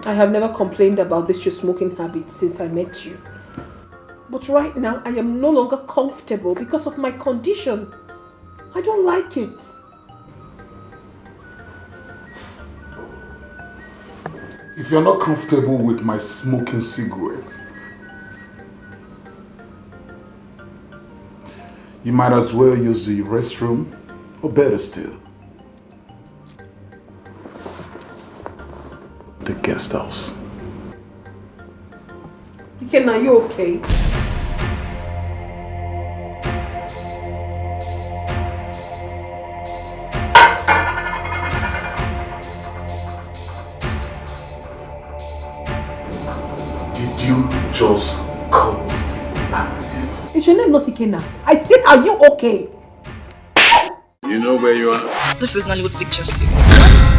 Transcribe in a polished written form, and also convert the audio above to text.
I have never complained about this your smoking habit since I met you. But right now, I am no longer comfortable because of my condition. I don't like it. If you're not comfortable with my smoking cigarette, you might as well use the restroom, or better still, the guest house. Again, are you okay? Did you just call back? Is your name not Ikena? I said, are you okay? You know where you are? This is Nollywood Pictures TV.